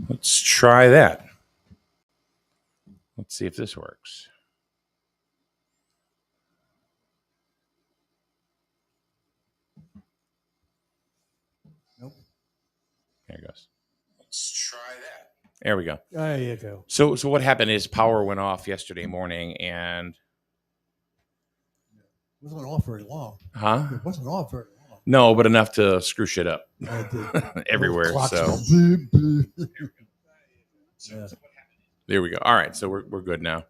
Let's try that. Let's see if this works. Nope. There it goes. Let's try that. There we go. There you go. So what happened is power went off yesterday morning, and It wasn't off very long. huh? It wasn't off very long. No, but enough to screw shit up everywhere. So Yeah. there we go. All right, so we're good now.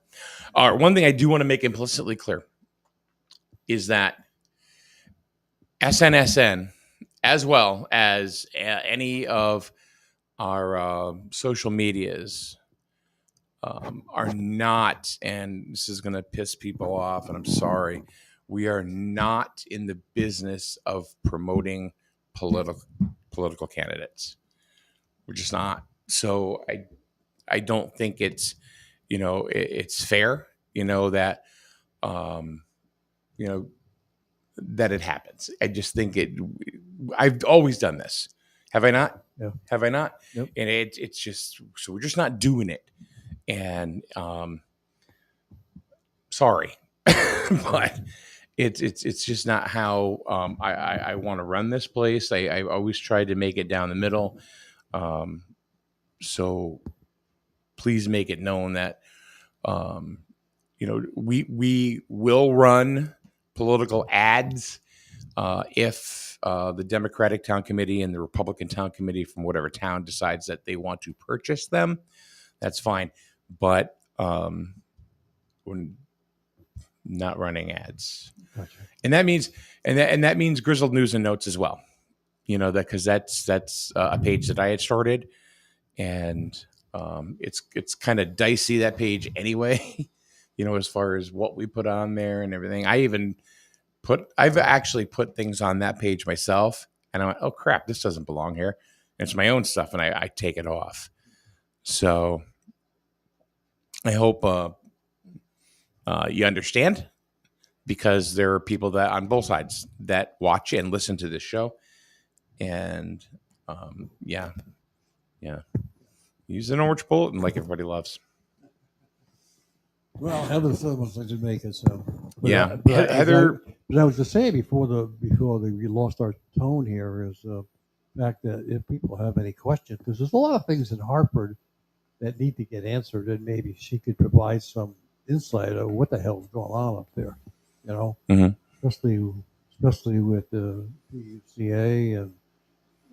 All right, one thing I do want to make implicitly clear is that SNSN, as well as any of our social medias, are not, and this is going to piss people off, and I'm sorry, we are not in the business of promoting political candidates. We're just not. So I don't think it's, it's fair, that, that it happens. I just think I've always done this. Have I not? Yeah. Have I not? Yep. And it's just, so we're just not doing it. And sorry, but it's just not how I want to run this place. I always try to make it down the middle. So please make it known that, we will run political ads if the Democratic Town Committee and the Republican Town Committee from whatever town decides that they want to purchase them. That's fine. But we're not running ads. Gotcha. And that means that means Grizzled News and Notes as well. That because that's a page that I had started, and it's kind of dicey, that page anyway. As far as what we put on there and everything. I've actually put things on that page myself, and I went, oh crap, this doesn't belong here. And it's my own stuff, and I take it off. So I hope you understand, because there are people that on both sides that watch and listen to this show, and yeah, use an orange bulletin like everybody loves. Well, Heather said once I did make it, so Yeah. Heather. But I was just saying before we lost our tone here is the fact that if people have any questions, because there's a lot of things in Hartford that need to get answered, and maybe she could provide some insight of what the hell's going on up there, Mm-hmm. especially with the PUCA and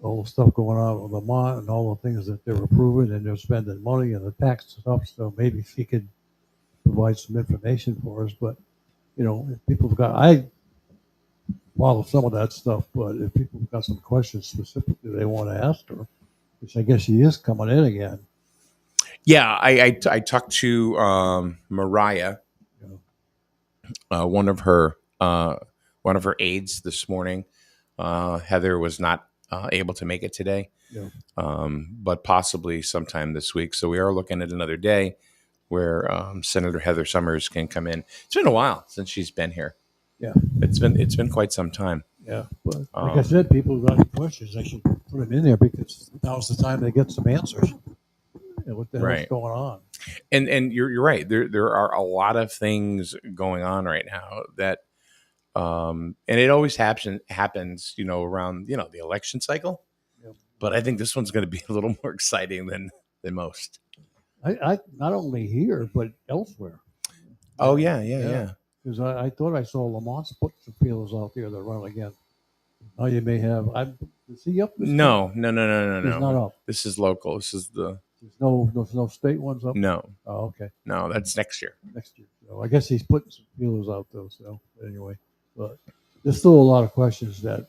all the stuff going on with Lamont and all the things that they're approving, and they're spending money and the tax stuff. So maybe she could provide some information for us. But if people have got, I follow some of that stuff, but if people have got some questions specifically they want to ask her, which I guess she is coming in again. Yeah, I talked to Mariah, one of her aides this morning. Heather was not able to make it today, but possibly sometime this week. So we are looking at another day where Senator Heather Summers can come in. It's been a while since she's been here. Yeah, it's been quite some time. Yeah, but like I said, people who got any questions, they should put them in there, because now's the time they get some answers. What the hell's going on? And you're right. There are a lot of things going on right now that, and it always happens, around the election cycle. Yep. But I think this one's going to be a little more exciting than most. I not only here but elsewhere. Oh yeah. Because I thought I saw Lamont's put some feelers out there that run again. Oh, you may have. Is he up? No. He's not up. This is local. This is the. There's no state ones up. No. Oh, okay. No, that's next year. So I guess he's putting some feelers out though. So anyway, but there's still a lot of questions that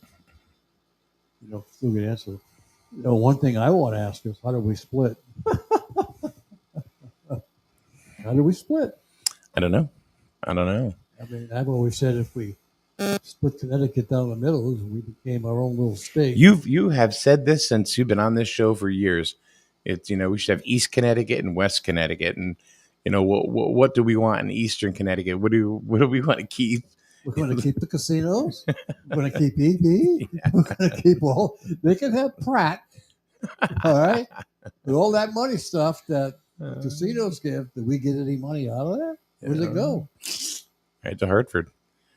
still get answered. One thing I want to ask is, how do we split? How do we split? I don't know. I mean, I've always said if we split Connecticut down the middle, we became our own little state. You have said this since you've been on this show for years. It's we should have East Connecticut and West Connecticut, and what do we want in Eastern Connecticut? What do we want to keep? We're going to keep the casinos. We're going to keep EB. Yeah. We're going to keep all. They can have Pratt. All right. With all that money stuff that Uh, casinos give, did we get any money out of that? Where does it go? Right to Hartford.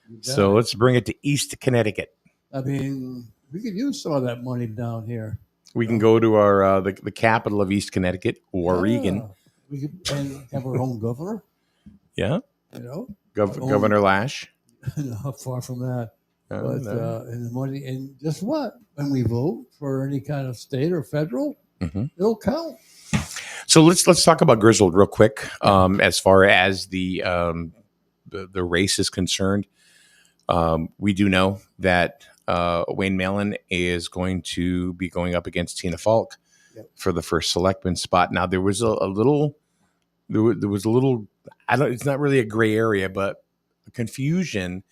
You So got it. let's bring it to East Connecticut. I mean, we could use some of that money down here. We can go to our the capital of East Connecticut, Oregon. Yeah. We could and have our own governor. Yeah, You know, Governor Lash. not far from that. But No. and the money, and guess what? When we vote for any kind of state or federal, Mhm. it'll count. So let's talk about Grizzled real quick. As far as the race is concerned, we do know that Wayne Malin is going to be going up against Tina Falk for the first selectman spot. Now there was a little, there was a little. I don't. It's not really a gray area, but confusion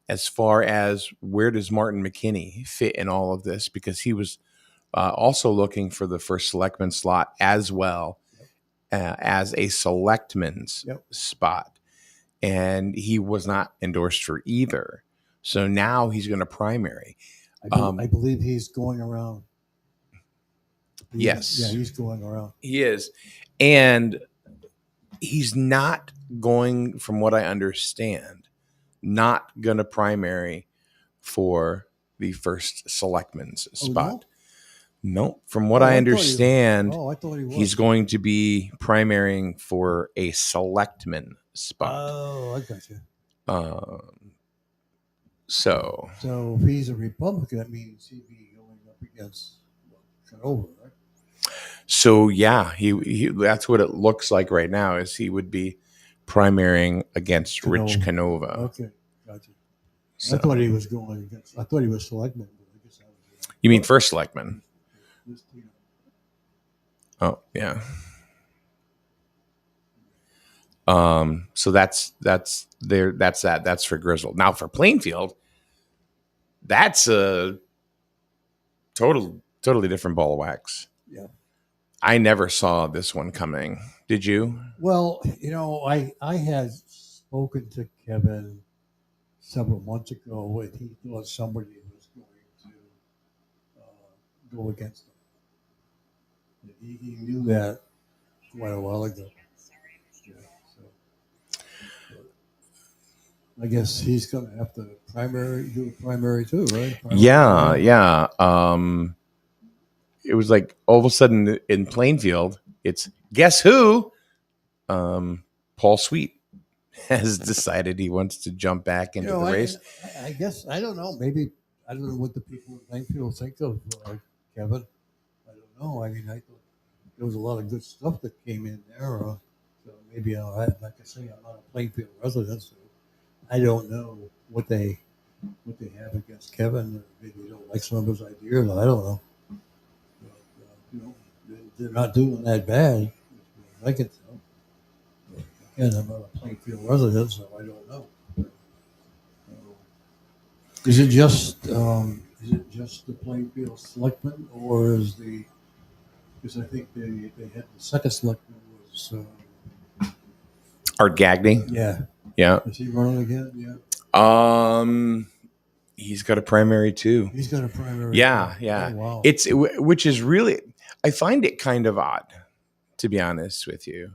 as far as where does Martin McKinney fit in all of this, because he was also looking for the first selectman slot as well as a selectman's spot, and he was not endorsed for either. So now he's going to primary. I believe he's going around. Yes. Yeah, he's going around. He is. And he's not going, from what I understand, not going to primary for the first selectman's spot. No, from what I understand, I thought he was. he's going to be primarying for a selectman spot. Oh, I got you. So if he's a Republican, that means he'd be going up against Canova, right? So yeah, he that's what it looks like right now, is he would be primarying against Rich Canova. Okay, gotcha. So, I thought he was going against. I thought he was selectman. But I guess I was. You mean first selectman? Oh yeah. So that's that. That's for Grizzled. Now for Plainfield, that's a totally different ball of wax. Yeah. I never saw this one coming. Did you? Well, I had spoken to Kevin several months ago, and he thought somebody was going to go against him. He knew that quite a while ago. Yeah, so. I guess he's going to have to do a primary too, right? Yeah. It was like all of a sudden in Plainfield, it's guess who? Paul Sweet has decided he wants to jump back into the race. I guess, I don't know. Maybe, I don't know what the people in Plainfield think of Kevin. I don't know. I mean, I thought there was a lot of good stuff that came in there. So maybe, like I say, I'm not a Plainfield resident, so I don't know what they have against Kevin. Maybe they don't like some of his ideas. I don't know. But, they're not doing that bad. I can tell. Again, I'm not a Plainfield resident, so I don't know. Is it just the Plainfield selectman, or is because I think they had the second selectman was Art Gagney. Yeah. Is he running again? Yeah. He's got a primary too. He's got a primary. Yeah. Oh, wow. Which is really, I find it kind of odd, to be honest with you.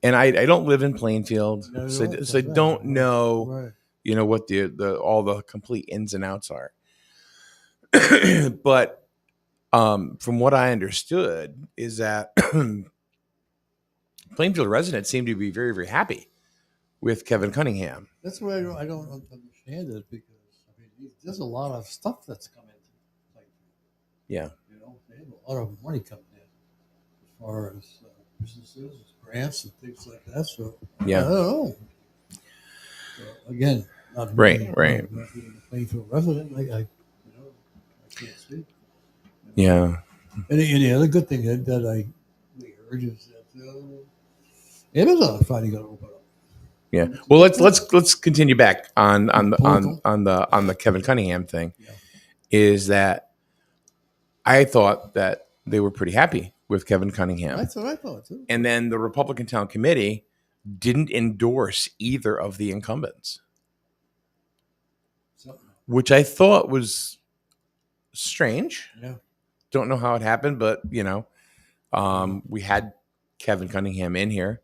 And I don't live in Plainfield, so I don't know, what the all the complete ins and outs are. But from what I understood is that Plainfield residents seem to be very, very happy with Kevin Cunningham. That's why I don't understand it, because there's a lot of stuff that's coming to Plainfield. Yeah. They have a lot of money coming in as far as businesses, grants, and things like that. So yeah, I don't know. So, again, not right. Not being a Plainfield resident, I can't speak. Yeah. And the other good thing that I heard is that Amazon finally got to open up. Yeah. Well, let's continue back on the Kevin Cunningham thing. Yeah. Is that I thought that they were pretty happy with Kevin Cunningham. That's what I thought too. And then the Republican Town Committee didn't endorse either of the incumbents, which I thought was strange. Yeah. Don't know how it happened, but We had Kevin Cunningham in here.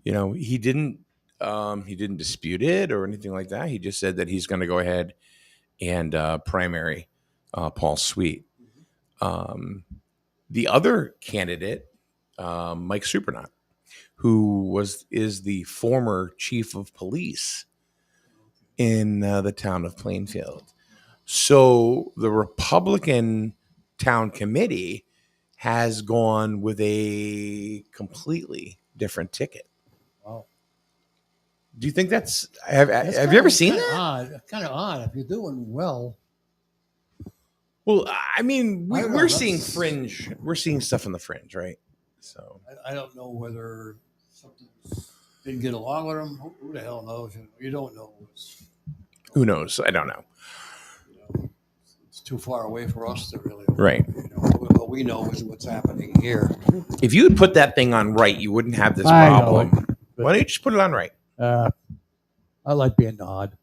He didn't dispute it or anything like that. He just said that he's going to go ahead and primary Paul Sweet. The other candidate, Mike Supernaut, who is the former chief of police in the town of Plainfield. So the Republican town committee has gone with a completely different ticket. Wow. Do you think have you ever seen that? Odd. Kind of odd. If you're doing well. Well, I mean, we're seeing fringe. We're seeing stuff on the fringe, right? So I don't know whether something didn't get along with them. Who the hell knows? You don't know. Who knows? I don't know. It's too far away for us to really. Right. What we know is what's happening here. If you would put that thing on right, you wouldn't have this problem. Why don't you just put it on right? I like being odd.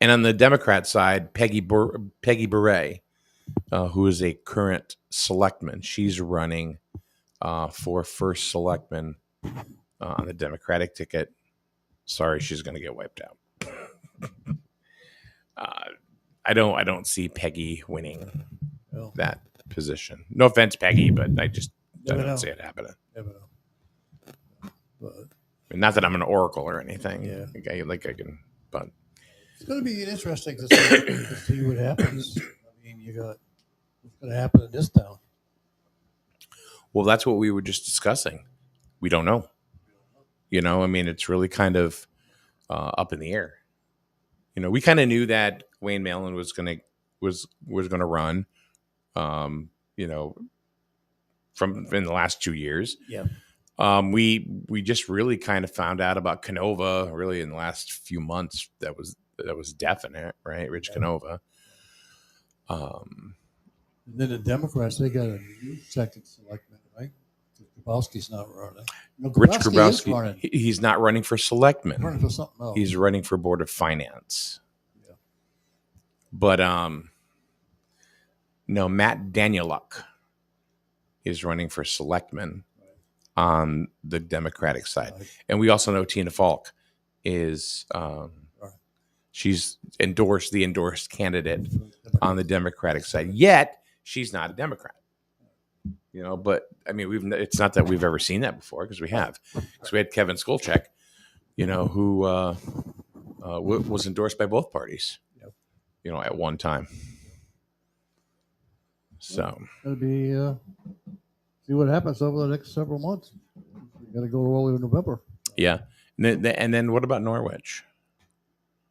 And on the Democrat side, Peggy Beret, who is a current selectman, she's running for first selectman on the Democratic ticket. Sorry, she's going to get wiped out. I don't see Peggy winning that position. No offense, Peggy, but I don't see it happening. Never know. But not that I'm an oracle or anything. Yeah. But it's going to be interesting to see what happens. I mean, what's going to happen in this town. Well, that's what we were just discussing. We don't know. I mean, it's really kind of up in the air. We kind of knew that Wayne Malin was going to run. From in the last 2 years. Yeah. We just really kind of found out about Canova really in the last few months. That was definite, right? Rich Canova. And then the Democrats, they got a new second selectman, right? Grabowski's not running. No, Rich Grabowski, he's not running for selectman. Running for something else. He's running for Board of Finance. Yeah. But no, Matt Danieluk is running for selectman on the Democratic side. Right. And we also know Tina Falk is she's the endorsed candidate on the Democratic side. Yet she's not a Democrat. But I mean, it's not that we've ever seen that before, because we have. Because we had Kevin Skolchek, who was endorsed by both parties, at one time. So it'll be see what happens over the next several months. We got to go all the way to November. Yeah, and then what about Norwich?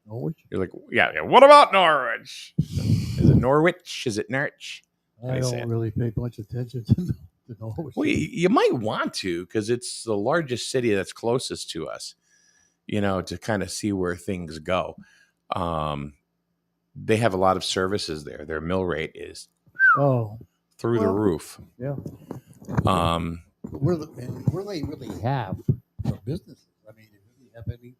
Norwich? You're like, yeah. What about Norwich? Is it Norwich? Is it Norwich? I don't really pay much attention to Norwich. Well, you might want to, because it's the largest city that's closest to us. To kind of see where things go. They have a lot of services there. Their mill rate is through the roof. Yeah. Where they really have for businesses? I mean, do they have anything?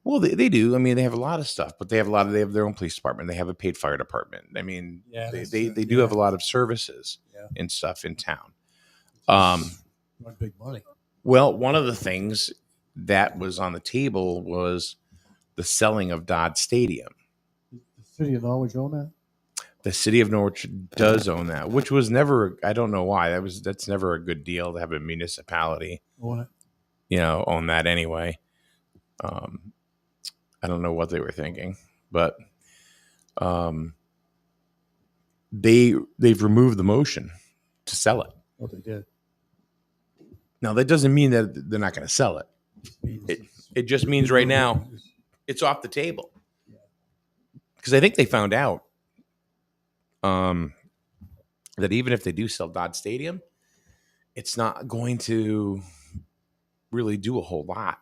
Well, they do. I mean, they have a lot of stuff, but they have their own police department. They have a paid fire department. I mean, they do have a lot of services and stuff in town. Not big money. Well, one of the things that was on the table was the selling of Dodd Stadium. The city of Norwich own that? The city of Norwich does own that, which was never, I don't know why. That's never a good deal to have a municipality own it. Own that anyway. I don't know what they were thinking, but they've removed the motion to sell it. Oh, they did. Now, that doesn't mean that they're not going to sell it. It just means right now it's off the table. Because I think they found out that even if they do sell Dodd Stadium, it's not going to really do a whole lot.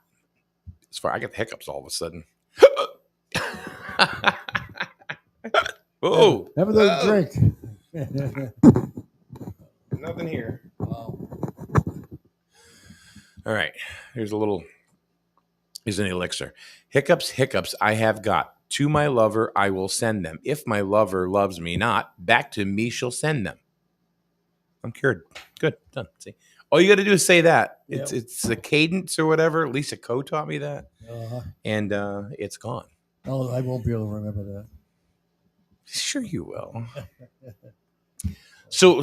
As far I get the hiccups all of a sudden. Oh, have another drink. Nothing here. Wow. All right. Here's an elixir. Hiccups. I have got To my lover, I will send them. If my lover loves me not, back to me she'll send them. I'm cured. Good. Done. See, all you got to do is say that. Yeah. It's a cadence or whatever. Lisa Coe taught me that, Uh-huh. and it's gone. Oh, I won't be able to remember that. Sure, you will. So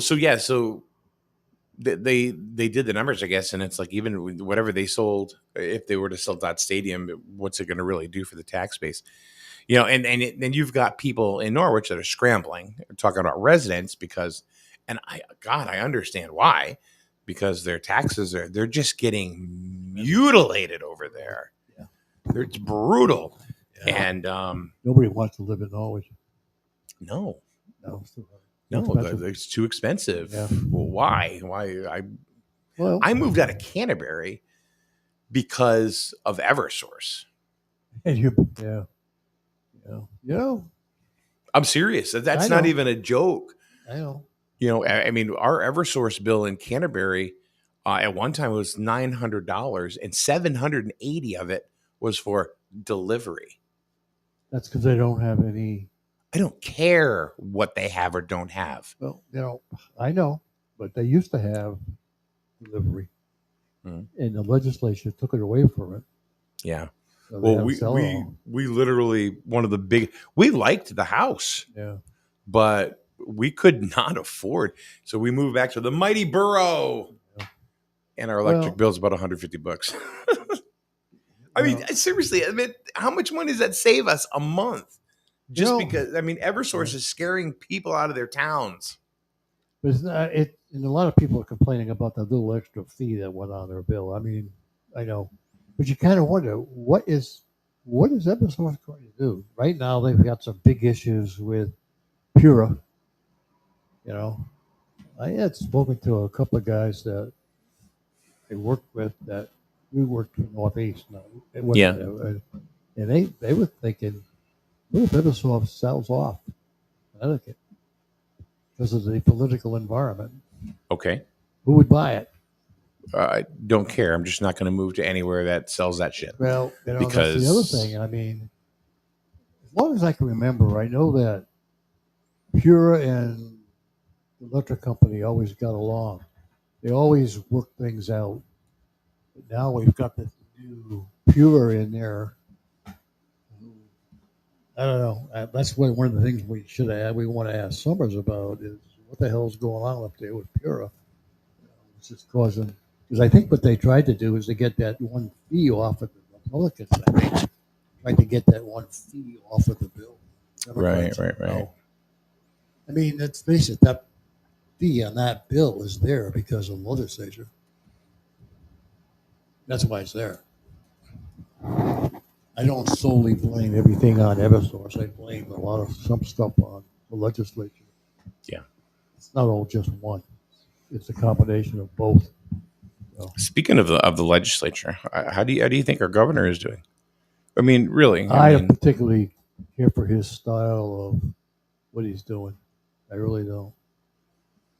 they did the numbers, I guess, and it's like even whatever they sold, if they were to sell that stadium, what's it going to really do for the tax base? And then you've got people in Norwich that are scrambling, talking about residents because, and I understand why, because their taxes they're just getting mutilated over there. Yeah, it's brutal, yeah. And nobody wants to live in Norwich. No, expensive. it's too expensive. Yeah. Well, why? I moved out of Canterbury because of EverSource. Yeah. I'm serious. That's not even a joke. I know. I mean, our EverSource bill in Canterbury at one time was $900, and $780 of it was for delivery. That's because they don't have any. I don't care what they have or don't have. Well, I know, but they used to have delivery, and the legislature took it away from it. Yeah. So well, we literally we liked the house. Yeah. But we could not afford. So we moved back to the mighty borough. Yeah. And our electric bill's about $150. I mean, seriously, how much money does that save us a month? Just because, EverSource is scaring people out of their towns. But and a lot of people are complaining about the little extra fee that went on their bill. I mean, I know. But you kind of wonder, what is EverSource going to do? Right now, they've got some big issues with Pura. I had spoken to a couple of guys that I worked with that we worked in Northeast now. And they were thinking, what if EverSource sells off Connecticut because of the political environment? Okay. Who would buy it? I don't care. I'm just not going to move to anywhere that sells that shit. Well, because that's the other thing. I mean, as long as I can remember, I know that Pura and the electric company always got along. They always work things out. But now we've got this new Pura in there. I don't know. That's one of the things we should have. We want to ask Summers about is what the hell's going on up there with Pura. It's just causing. Because I think what they tried to do is to get that one fee off of the Republicans. I think tried to get that one fee off of the bill. Right. I mean, let's face it, that fee on that bill is there because of the legislature. That's why it's there. I don't solely blame everything on EverSource. I blame some stuff on the legislature. Yeah. It's not all just one. It's a combination of both. Speaking of the legislature, how do you think our governor is doing? I mean, really, I don't particularly care for his style of what he's doing. I really don't.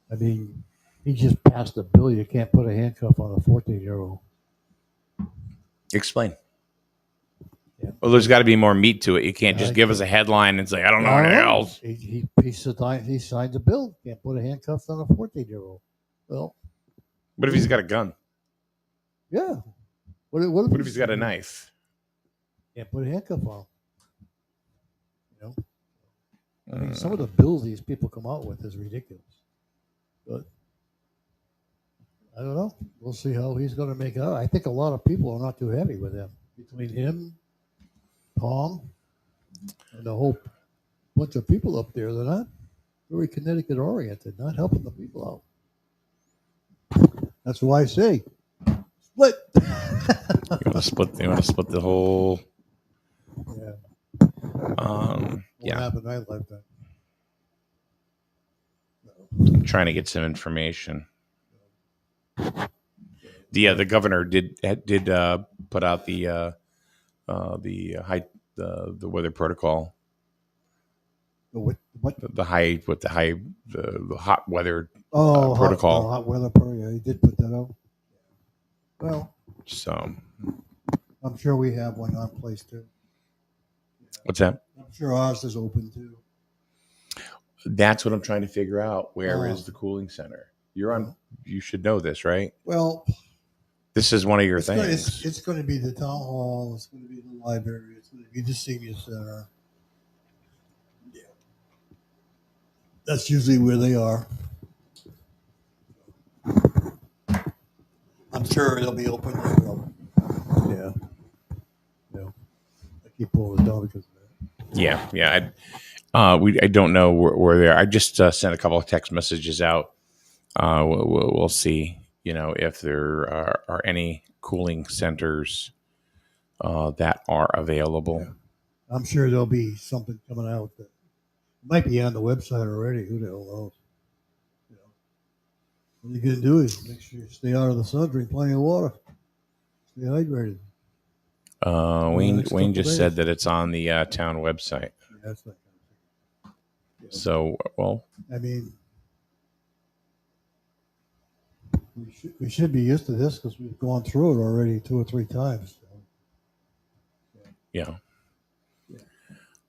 I mean, he just passed a bill. You can't put a handcuff on a 14-year-old. Explain. Yeah. Well, there's got to be more meat to it. You can't just give us a headline and say, I don't know anything else. He signed a bill. Can't put a handcuff on a 14-year-old. Well, what if he's got a gun? Yeah. What if he's got a knife? Can't put a handcuff on him. I mean, some of the bills these people come out with is ridiculous. But I don't know. We'll see how he's going to make it out. I think a lot of people are not too happy with him. Between him, Tom, and the whole bunch of people up there, they're not very Connecticut oriented, not helping the people out. That's why I say split. You want to split the whole. Yeah. What happened in my lifetime? I'm trying to get some information. The governor did put out the weather protocol. What? The hot weather protocol. Hot weather protocol. Yeah, he did put that out. Well, so I'm sure we have one on place too. What's that? I'm sure ours is open too. That's what I'm trying to figure out. Where Oh. is the cooling center? You're on. You should know this, right? Well, This is one of your it's things. it's going to be the town hall. It's going to be the library. It's going to be the senior center. Yeah, that's usually where they are. I'm sure they'll be open. Yeah. Yeah. I keep pulling it down because of that. Yeah. I don't know where they are. I just sent a couple of text messages out. We'll see. If there are any cooling centers that are available. Yeah. I'm sure there'll be something coming out that might be on the website already. Who the hell knows? What you're going to do is make sure you stay out of the sun, drink plenty of water, stay hydrated. Wayne just said that it's on the town website. Yeah, that's that kind of thing. Yeah. So, well, I mean, we should be used to this because we've gone through it already 2 or 3 times. So. Yeah.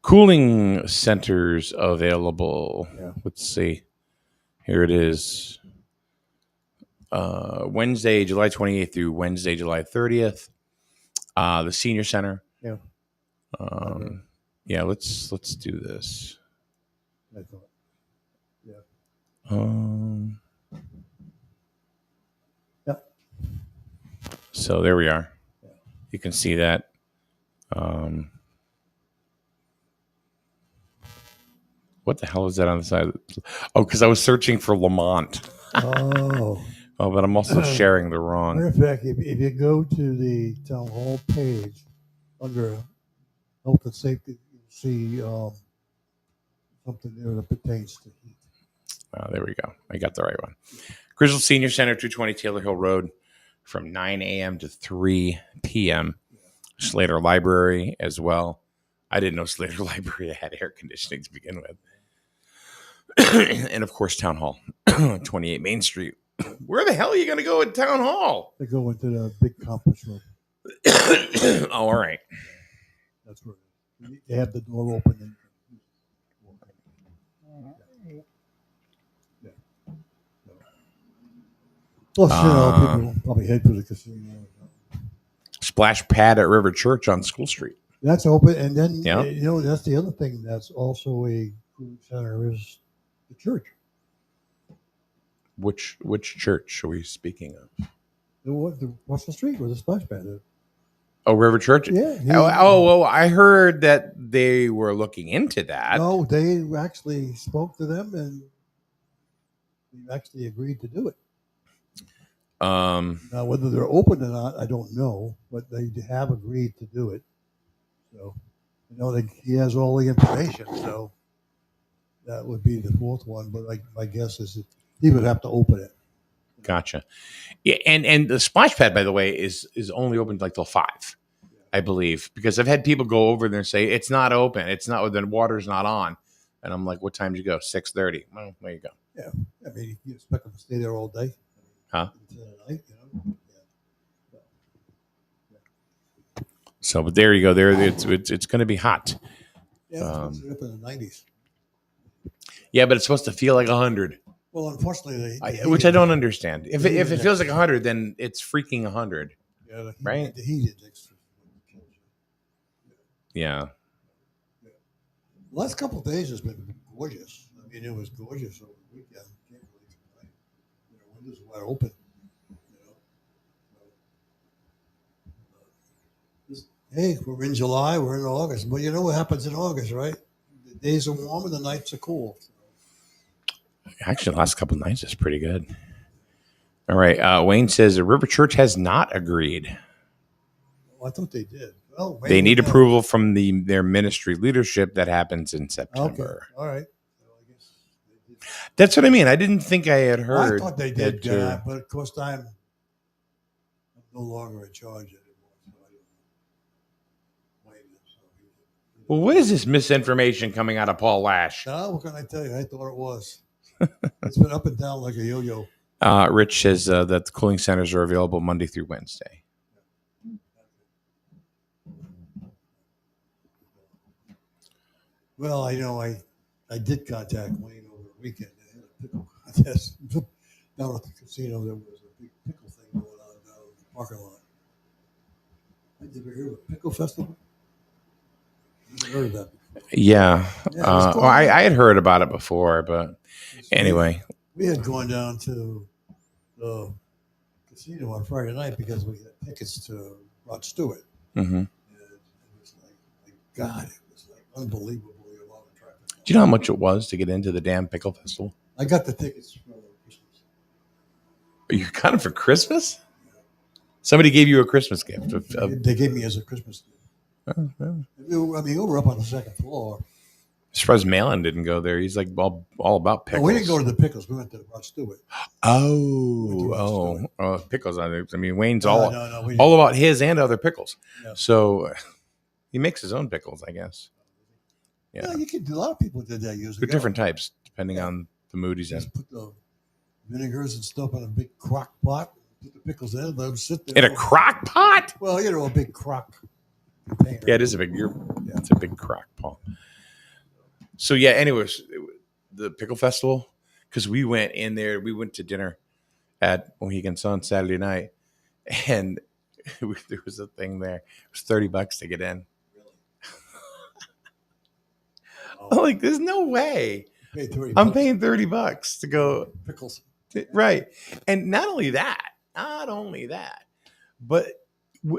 Cooling centers available. Yeah. Let's see. Here it is. Wednesday, July 28th through Wednesday, July 30th. The senior center. Yeah. Yeah. Let's do this. I thought. Yeah. Yep. So there we are. Yeah. You can see that. What the hell is that on the side? Oh, because I was searching for Lamont. Oh. Oh, but I'm also sharing the wrong. Matter of fact, if you go to the town hall page under health and safety, you'll see something there that pertains to heat. There we go. I got the right one. Grizzle Senior Center, 220 Taylor Hill Road, from 9 a.m. to 3 p.m. Slater Library as well. I didn't know Slater Library had air conditioning to begin with. And, of course, Town Hall, 28 Main Street. Where the hell are you going to go at Town Hall? They go into the big conference room. Oh, all right. That's where they have the door open. And, yeah. Plus, people probably head to the casino. Splash Pad at River Church on School Street. That's open. And then, Yeah. That's the other thing that's also a food center is the church. Which church are we speaking of? What's the street where the splash pad is? Oh, River Church? Yeah. Oh, I heard that they were looking into that. No, they actually spoke to them and they actually agreed to do it. Now, whether they're open or not, I don't know, but they have agreed to do it. So, he has all the information, so that would be the fourth one. But my guess is that he would have to open it. Gotcha. Yeah, and the splash pad, by the way, is only open like till 5, I believe, because I've had people go over there and say it's not open, it's not, the water's not on, and I'm like, what time did you go? 6:30. Well, there you go. Yeah, I mean, you expect them to stay there all day, huh? Until the night, Yeah. So, but there you go. There, it's going to be hot. Yeah, it's up in the 90s. Yeah, but it's supposed to feel like 100. Well, unfortunately, which I don't understand. If it feels like 100, then it's freaking 100. Yeah, right? The heat index. Yeah. The last couple of days has been gorgeous. I mean, it was gorgeous over the weekend. Can't really complain. Windows wide open. Hey, we're in July. We're in August. But you know what happens in August, right? The days are warm and the nights are cool. Actually, the last couple of nights is pretty good. All right. Wayne says the River Church has not agreed. Oh, I thought they did. Well, they need approval from their ministry leadership. That happens in September. Okay. All right. So I guess they did. That's what I mean. I didn't think I had heard. I thought they did, but of course I'm no longer in charge anymore. So I don't know. Well, what is this misinformation coming out of Paul Lash? What can I tell you? I thought it was. It's been up and down like a yo-yo. Rich says that the cooling centers are available Monday through Wednesday. Well, I know I did contact Wayne over the weekend. They had a pickle contest down at the casino. There was a big pickle thing going on down in the parking lot. Did you ever hear of a pickle festival? Never heard of that before. Yeah. Yeah, it was Well, going I on. had heard about it before, but anyway. We had gone down to the casino on Friday night because we had tickets to Rod Stewart. Mm-hmm. And it was like, God, it was like unbelievably a lot of traffic. Do you know how much it was to get into the damn pickle festival? I got the tickets for Christmas. You got it for Christmas? Somebody gave you a Christmas gift. They gave me as a Christmas gift. I'm I mean, we were up on the second floor. surprised Malin didn't go there. He's like all about pickles. No, we didn't go to the pickles. We went to Rod Stewart. Pickles. I mean, Wayne's No, we didn't. all about his and other pickles. Yeah. So he makes his own pickles, I guess. Yeah, Yeah, you could. A lot of people did that years they're ago. different types depending on the mood he's in. Just put the vinegars and stuff in a big crock pot. Put the pickles in. Let them sit there. In a crock pot? Well, you know, a big crock container. Yeah, it is a big. It's a big crock pot. So yeah. Anyways, the pickle festival, because we went in there. We went to dinner at Mohegan Sun Saturday night, and there was a thing there. It was $30 to get in. I'm like, there's no way. I'm paying $30 to go. Pickles. Right. And not only that, but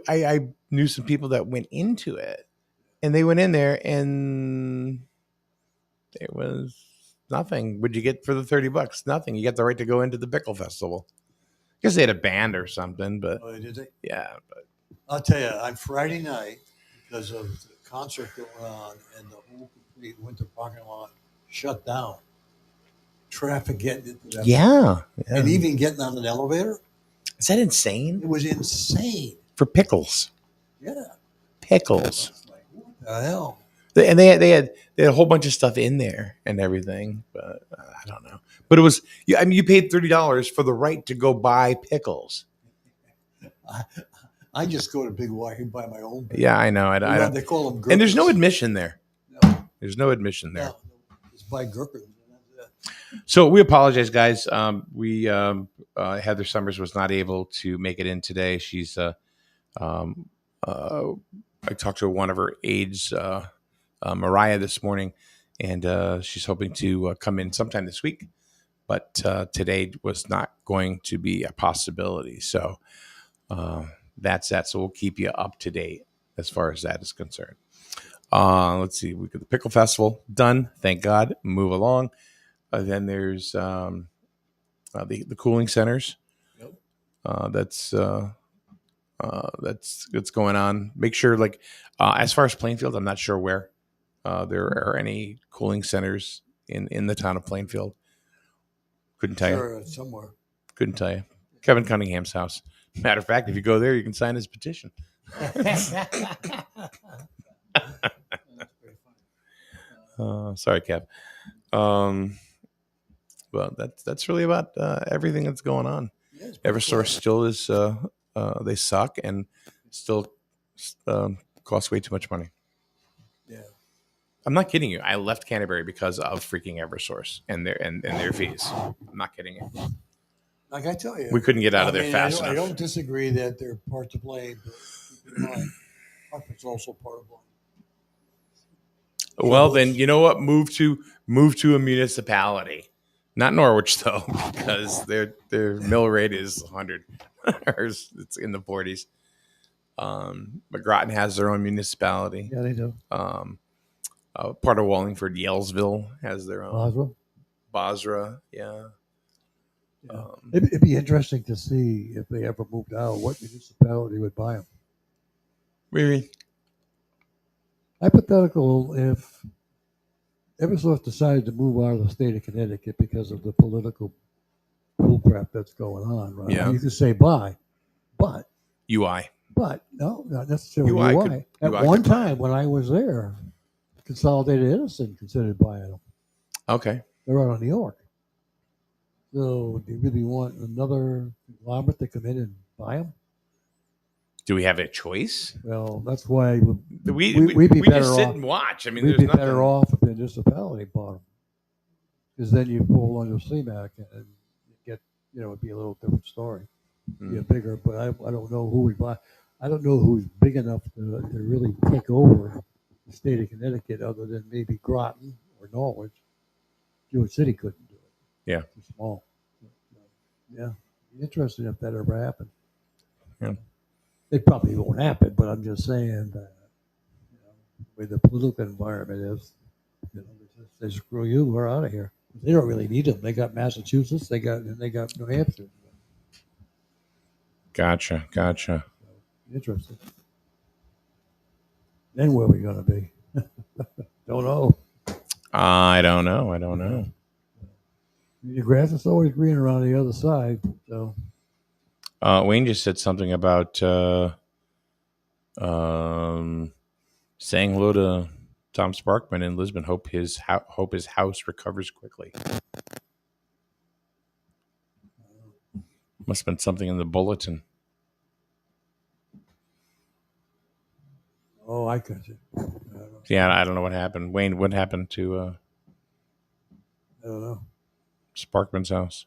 I knew some people that went into it, and they went in there and it was nothing. What'd you get for the $30? Nothing. You got the right to go into the pickle festival. I guess they had a band or something, but Oh, did they? yeah, but I'll tell you, on Friday night, because of the concert going on and the whole complete winter parking lot shut down, traffic getting into that. yeah. And even getting on an elevator, Is that insane? it was insane. For pickles. Yeah. Pickles. It's like, what the hell? And they had a whole bunch of stuff in there and everything, but I don't know. But it was, I mean, you paid $30 for the right to go buy pickles. I just go to Big Y and buy my own. Yeah, I know. I don't. They call them gherkins. And there's no admission there. No. There's no admission there. No, just buy gherkins. So we apologize, guys. Heather Summers was not able to make it in today. She's I talked to one of her aides, Mariah, this morning, and she's hoping to come in sometime this week. But today was not going to be a possibility. So that's that. So we'll keep you up to date as far as that is concerned. Let's see. We got the Pickle Festival done. Thank God. Move along. Then there's the cooling centers. Yep. That's going on. Make sure, as far as Plainfield, I'm not sure where there are any cooling centers in the town of Plainfield. Couldn't tell you. Sure, somewhere. Couldn't tell you. Kevin Cunningham's house. Matter of fact, if you go there, you can sign his petition. Sorry, Kev. Well, that's really about everything that's going on. Yeah, Eversource still is they suck and still cost way too much money. Yeah. I'm not kidding you. I left Canterbury because of freaking Eversource and their fees. I'm not kidding you. Like I tell you, We couldn't get out of there fast I enough. don't disagree that they're part to blame, but keep in mind, Hartford's also part of blame. Well, then you know what? Move to a municipality, not Norwich though, because their mill rate is 100. Ours, it's in the 40s. But Groton has their own municipality. Yeah, they do. Part of Wallingford, Yalesville has their own. Basra, yeah. Yeah. It'd be interesting to see if they ever moved out, what municipality would buy them. Really? Hypothetical, if Eversource decided to move out of the state of Connecticut because of the political bullcrap that's going on, right? Yeah. You could say buy, but UI. But no, not necessarily UI UI. At one time when I was there, Consolidated Edison considered buying them. Okay. They're out of New York. So do you really want another conglomerate to come in and buy them? Do we have a choice? Well, that's why We be better just sit off. and watch. I mean, We'd there's be nothing. better off if the municipality bought them, because then you fall under CMAC and get, it'd be a little different story. Be a bigger, but I don't know who would buy. I don't know who's big enough to really take over the state of Connecticut, other than maybe Groton or Norwich. Jewett City couldn't do it. Yeah. Too small. Yeah. Interesting if that ever happened. Yeah. It probably won't happen, but I'm just saying that, the way the political environment is, they say, screw you, we're out of here. They don't really need them. They got Massachusetts, they got New Hampshire. Gotcha. Interesting. Then where are we going to be? Don't know. I don't know. The grass is always green around the other side. So Wayne just said something about saying hello to Tom Sparkman in Lisbon. Hope his house recovers quickly. Must have been something in the bulletin. Oh, I got you. I don't know what happened. Wayne, what happened to I don't know. Sparkman's house?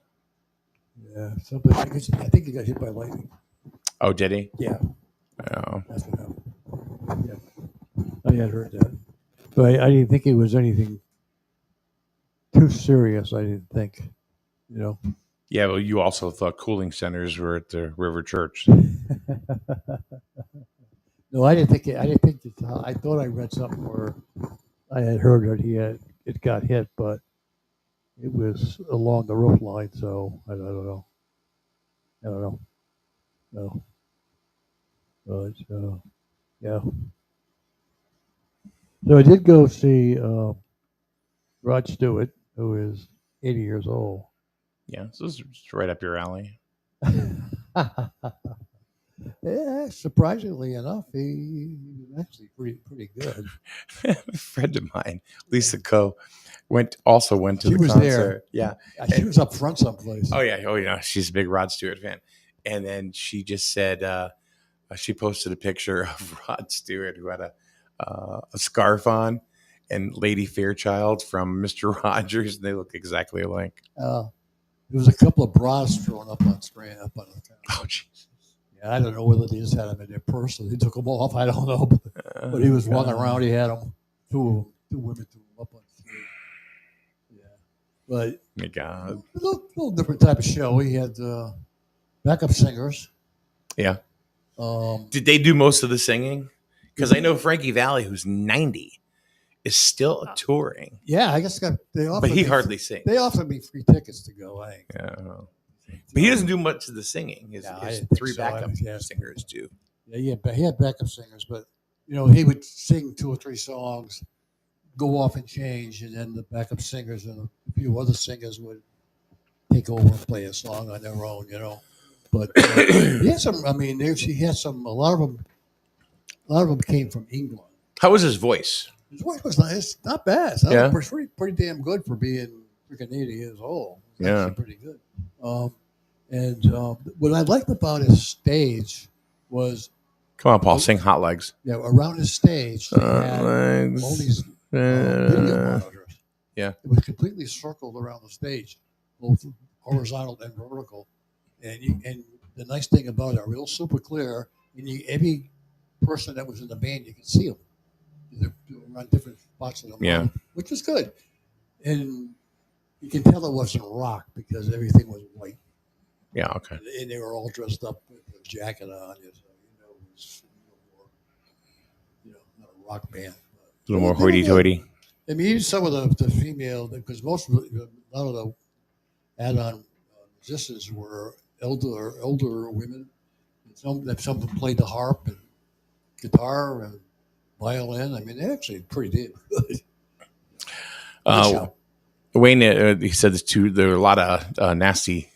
Yeah, something. I think he got hit by lightning. Oh, did he? Yeah. Oh. That's what happened. Yeah. I had heard that. But I didn't think it was anything too serious, I didn't think. Yeah, well, you also thought cooling centers were at the River Church. No, I didn't think it. I didn't think that. I thought I read something where I had heard that it got hit, but it was along the roof line. So I don't know. No, but yeah. So I did go see Rod Stewart, who is 80 years old. Yeah, so this is right up your alley. Yeah, surprisingly enough, he was actually pretty good. A friend of mine, Lisa Coe, went to She the was concert. there. Yeah, She was up front someplace. Oh yeah. She's a big Rod Stewart fan, and then she just said she posted a picture of Rod Stewart who had a scarf on, and Lady Fairchild from Mister Rogers, and they look exactly alike. There was a couple of bras thrown up on screen up on the camera. Oh jeez. Yeah, I don't know whether they just had them in their purse or they took them off. I don't know, but he was walking around. He had them. Two women threw them up on screen. Yeah, but My God. A little different type of show. He had backup singers. Yeah. Did they do most of the singing? Because I know Frankie Valli, who's 90, is still touring. Yeah, I guess they offered. But he hardly sings. They offered me free tickets to go. I think. Yeah. But he doesn't do much of the singing. His three backup singers do. Yeah, he had backup singers, but he would sing 2 or 3 songs, go off and change, and then the backup singers and a few other singers would take over and play a song on their own. But he had some. I mean, he had some. A lot of them came from England. How was his voice? His voice was nice. Not bad. Yeah. Pretty damn good for being freaking 80 years old. Yeah. Pretty good. And what I liked about his stage was... Come on, Paul, sing Hot Legs. Yeah, around his stage, they had all these video monitors. Yeah. It was completely circled around the stage, both horizontal and vertical. And the nice thing about it, real super clear, and every person that was in the band, you could see them. They're around different spots of the monitor, which was good. And you can tell it wasn't rock because everything was white. Yeah, okay. And they were all dressed up with a jacket on, so it was not a rock band. A little more hoity-toity. I mean, even some of the female, because a lot of the add-on musicians were older women. Some of them played the harp and guitar and violin. I mean, they're actually pretty damn good. Wayne, he said there were a lot of nasty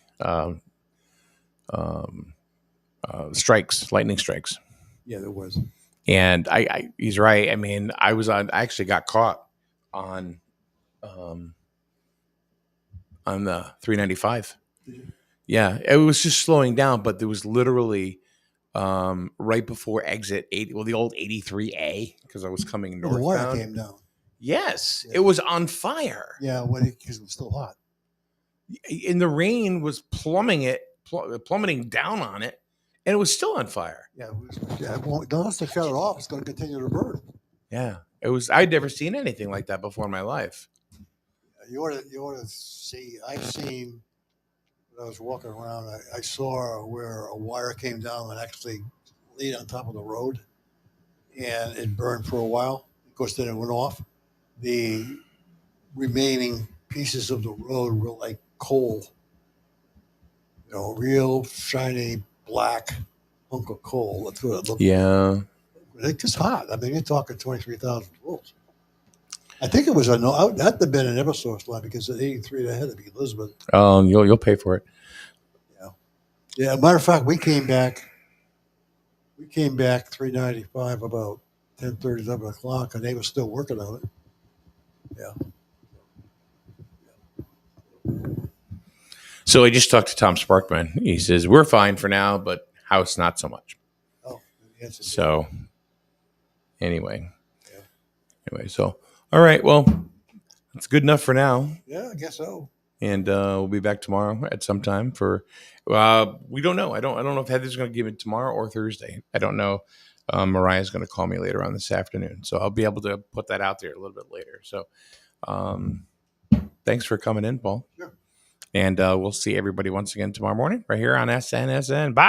strikes, lightning strikes. Yeah, there was. And he's right. I mean, I actually got caught on the 395. Did you? Yeah, it was just slowing down, but there was literally right before exit 80, well, the old 83A, because I was coming The wire northbound. came down. Yes, Yeah. it was on fire. Yeah, because it was still hot. And the rain was plummeting down on it, and it was still on fire. Yeah, unless they shut it off, it's going to continue to burn. Yeah, it was. I'd never seen anything like that before in my life. You ought to see. I've seen when I was walking around. I saw where a wire came down and actually laid on top of the road, and it burned for a while. Of course, then it went off. The remaining pieces of the road were like coal. Real shiny black hunk of coal. That's what it looked like. Yeah. It's just hot. I mean, you're talking 23,000 volts. I think it was that had to have been an Eversource line because at 83 that had to be Elizabeth. You'll pay for it. Yeah. Yeah. Matter of fact, we came back 395 about 10:30, 11 o'clock, and they were still working on it. Yeah. So I just talked to Tom Sparkman. He says we're fine for now, but house not so much. Oh, yes. So anyway, so all right, well, that's good enough for now. Yeah, I guess so. And we'll be back tomorrow at some time for. We don't know. I don't know if Heather's going to give it tomorrow or Thursday. I don't know. Mariah's going to call me later on this afternoon, so I'll be able to put that out there a little bit later. So, thanks for coming in, Paul. Sure. And we'll see everybody once again tomorrow morning right here on SNSN. Bye.